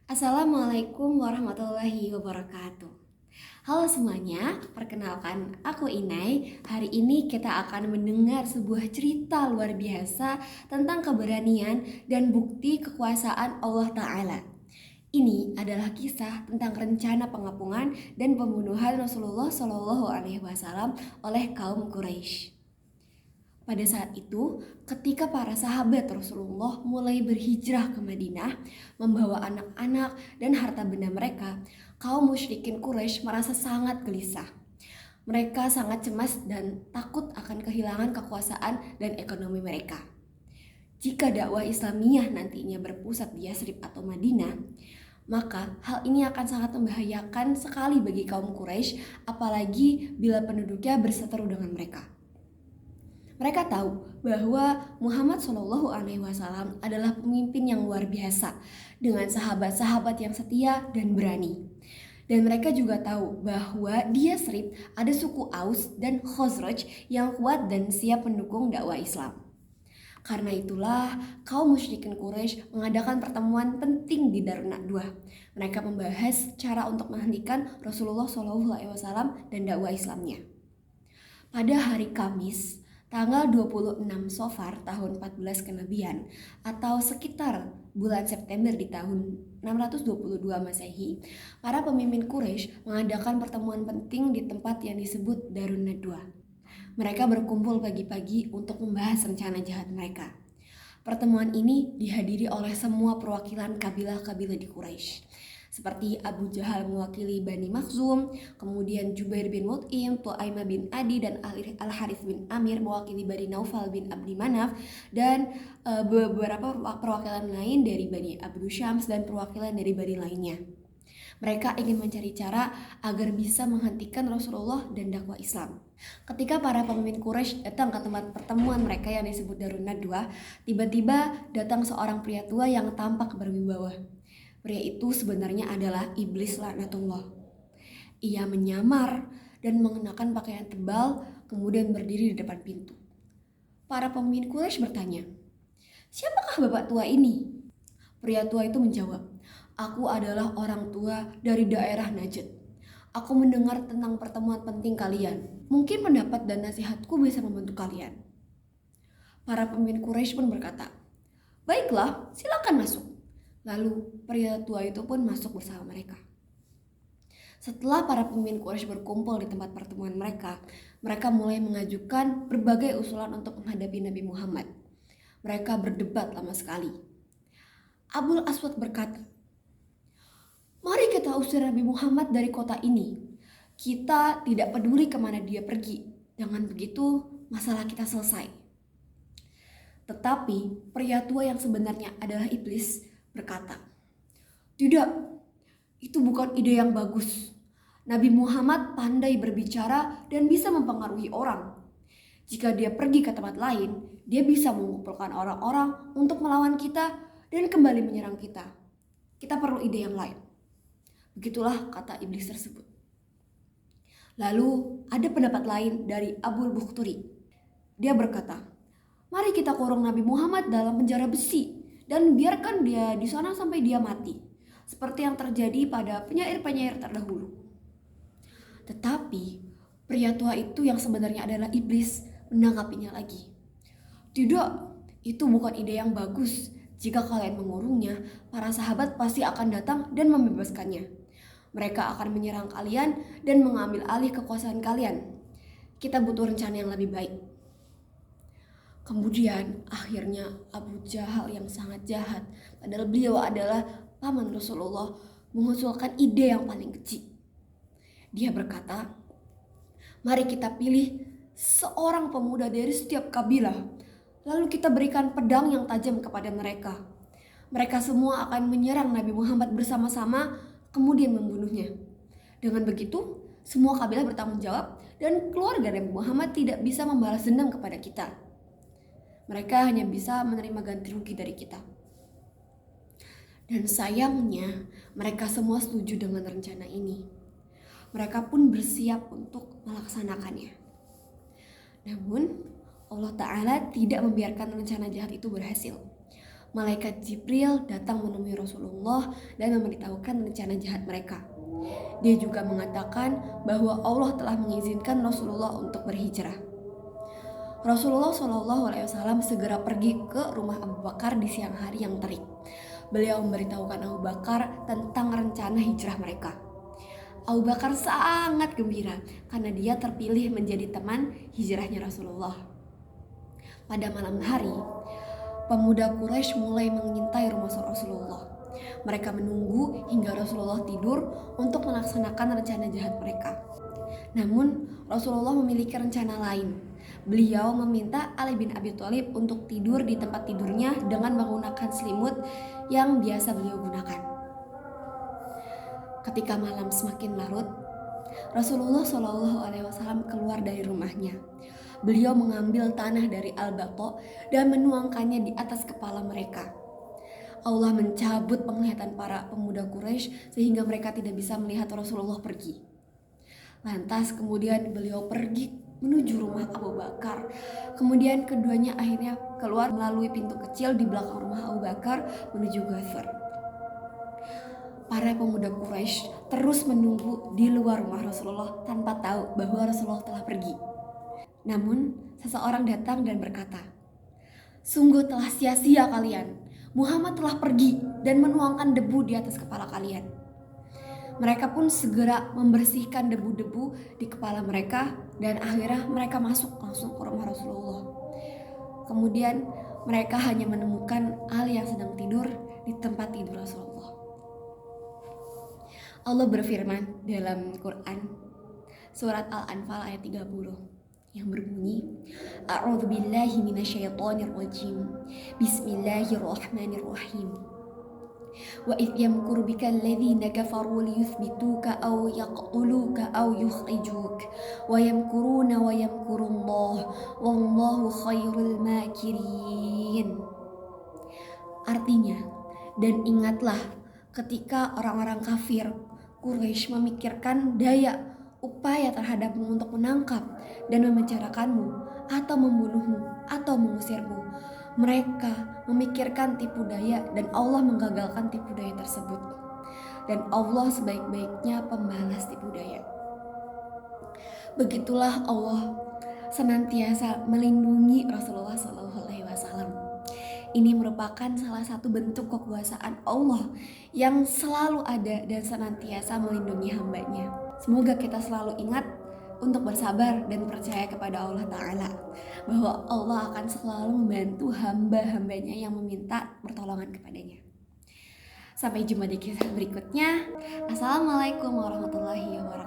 Assalamualaikum warahmatullahi wabarakatuh. Halo semuanya, perkenalkan aku Inai. Hari ini kita akan mendengar sebuah cerita luar biasa tentang keberanian dan bukti kekuasaan Allah Ta'ala. Ini adalah kisah tentang rencana pengapungan dan pembunuhan Rasulullah Shallallahu Alaihi Wasallam oleh kaum Quraisy. Pada saat itu, ketika para sahabat Rasulullah mulai berhijrah ke Madinah, membawa anak-anak dan harta benda mereka, kaum musyrikin Quraisy merasa sangat gelisah. Mereka sangat cemas dan takut akan kehilangan kekuasaan dan ekonomi mereka. Jika dakwah Islamiyah nantinya berpusat di Yasrib atau Madinah, maka hal ini akan sangat membahayakan sekali bagi kaum Quraisy, apalagi bila penduduknya berseteru dengan mereka. Mereka tahu bahwa Muhammad Shallallahu Alaihi Wasallam adalah pemimpin yang luar biasa dengan sahabat-sahabat yang setia dan berani. Dan mereka juga tahu bahwa di Yasrib ada suku Aus dan Khazraj yang kuat dan siap mendukung dakwah Islam. Karena itulah kaum musyrikin Quraisy mengadakan pertemuan penting di Darun Nadwah. Mereka membahas cara untuk menghentikan Rasulullah Shallallahu Alaihi Wasallam dan dakwah Islamnya. Pada hari Kamis, tanggal 26 Safar tahun 14 Kenabian atau sekitar bulan September di tahun 622 Masehi, para pemimpin Quraisy mengadakan pertemuan penting di tempat yang disebut Darun Nadwa. Mereka berkumpul pagi-pagi untuk membahas rencana jahat mereka. Pertemuan ini dihadiri oleh semua perwakilan kabilah-kabilah di Quraisy, seperti Abu Jahal mewakili Bani Makhzum, kemudian Jubair bin Mut'im, Tu'aimah bin Adi, dan Al-Harith bin Amir mewakili Bani Naufal bin Abdi Manaf, dan beberapa perwakilan lain dari Bani Abdu Syams dan perwakilan dari Bani lainnya. Mereka ingin mencari cara agar bisa menghentikan Rasulullah dan dakwah Islam. Ketika para pemimpin Quraisy datang ke tempat pertemuan mereka yang disebut Darun Nadwa, tiba-tiba datang seorang pria tua yang tampak berwibawa. Pria itu sebenarnya adalah iblis laknatullah. Ia menyamar dan mengenakan pakaian tebal, kemudian berdiri di depan pintu. Para pemimpin Quraisy bertanya, "Siapakah bapak tua ini?" Pria tua itu menjawab, "Aku adalah orang tua dari daerah Najd. Aku mendengar tentang pertemuan penting kalian. Mungkin pendapat dan nasihatku bisa membantu kalian." Para pemimpin Quraisy pun berkata, "Baiklah, silakan masuk." Lalu pria tua itu pun masuk bersama mereka. Setelah para pemimpin Quraisy berkumpul di tempat pertemuan mereka, mereka mulai mengajukan berbagai usulan untuk menghadapi Nabi Muhammad. Mereka berdebat lama sekali. Abul Aswad berkata, "Mari kita usir Nabi Muhammad dari kota ini. Kita tidak peduli kemana dia pergi. Dengan begitu, masalah kita selesai." Tetapi pria tua yang sebenarnya adalah iblis berkata, "Tidak, itu bukan ide yang bagus. Nabi Muhammad pandai berbicara dan bisa mempengaruhi orang. Jika dia pergi ke tempat lain, dia bisa mengumpulkan orang-orang untuk melawan kita dan kembali menyerang kita. Kita perlu ide yang lain." Begitulah kata iblis tersebut. Lalu ada pendapat lain dari Abul Bukhturi. Dia berkata, "Mari kita kurung Nabi Muhammad dalam penjara besi dan biarkan dia di sana sampai dia mati, seperti yang terjadi pada penyair-penyair terdahulu." Tetapi pria tua itu yang sebenarnya adalah iblis menanggapinya lagi. "Tidak, itu bukan ide yang bagus. Jika kalian mengurungnya, para sahabat pasti akan datang dan membebaskannya. Mereka akan menyerang kalian dan mengambil alih kekuasaan kalian. Kita butuh rencana yang lebih baik." Kemudian akhirnya Abu Jahal yang sangat jahat, padahal beliau adalah paman Rasulullah, mengusulkan ide yang paling keji. Dia berkata, "Mari kita pilih seorang pemuda dari setiap kabilah, lalu kita berikan pedang yang tajam kepada mereka. Mereka semua akan menyerang Nabi Muhammad bersama-sama, kemudian membunuhnya. Dengan begitu, semua kabilah bertanggung jawab dan keluarga Nabi Muhammad tidak bisa membalas dendam kepada kita. Mereka hanya bisa menerima ganti rugi dari kita." Dan sayangnya, mereka semua setuju dengan rencana ini. Mereka pun bersiap untuk melaksanakannya. Namun, Allah Ta'ala tidak membiarkan rencana jahat itu berhasil. Malaikat Jibril datang menemui Rasulullah dan memberitahukan rencana jahat mereka. Dia juga mengatakan bahwa Allah telah mengizinkan Rasulullah untuk berhijrah. Rasulullah SAW segera pergi ke rumah Abu Bakar di siang hari yang terik. Beliau memberitahukan Abu Bakar tentang rencana hijrah mereka. Abu Bakar sangat gembira karena dia terpilih menjadi teman hijrahnya Rasulullah. Pada malam hari, pemuda Quraisy mulai mengintai rumah Rasulullah. Mereka menunggu hingga Rasulullah tidur untuk melaksanakan rencana jahat mereka. Namun, Rasulullah memiliki rencana lain. Beliau meminta Ali bin Abi Thalib untuk tidur di tempat tidurnya dengan menggunakan selimut yang biasa beliau gunakan. Ketika malam semakin larut, Rasulullah SAW keluar dari rumahnya. Beliau mengambil tanah dari Al-Baqa dan menuangkannya di atas kepala mereka. Allah mencabut penglihatan para pemuda Quraisy sehingga mereka tidak bisa melihat Rasulullah pergi. Lantas kemudian beliau pergi menuju rumah Abu Bakar. Kemudian keduanya akhirnya keluar melalui pintu kecil di belakang rumah Abu Bakar menuju Ghafir. Para pemuda Quraisy terus menunggu di luar rumah Rasulullah tanpa tahu bahwa Rasulullah telah pergi. Namun, seseorang datang dan berkata, "Sungguh telah sia-sia kalian. Muhammad telah pergi dan menuangkan debu di atas kepala kalian." Mereka pun segera membersihkan debu-debu di kepala mereka dan akhirnya mereka masuk langsung ke rumah Rasulullah. Kemudian mereka hanya menemukan Ali yang sedang tidur di tempat tidur Rasulullah. Allah berfirman dalam Quran surat Al-Anfal ayat 30 yang berbunyi, A'udzubillahi minasyaitonirrajim. Bismillahirrahmanirrahim. Wa idh yamkuru bika alladhina kafaru liyuthbituka aw yaqtuluka aw yukhrijuk wa yamkuruna wa yamkurullah wallahu khairul makirin. Artinya, dan ingatlah ketika orang-orang kafir Quraisy memikirkan daya upaya terhadapmu untuk menangkap dan memenjarakanmu atau membunuhmu atau mengusirmu. Mereka memikirkan tipu daya dan Allah menggagalkan tipu daya tersebut. Dan Allah sebaik-baiknya pembalas tipu daya. Begitulah Allah senantiasa melindungi Rasulullah SAW. Ini merupakan salah satu bentuk kekuasaan Allah yang selalu ada dan senantiasa melindungi hambanya. Semoga kita selalu ingat untuk bersabar dan percaya kepada Allah Ta'ala bahwa Allah akan selalu membantu hamba-hambanya yang meminta pertolongan kepadanya. Sampai jumpa di kisah berikutnya. Assalamualaikum warahmatullahi wabarakatuh.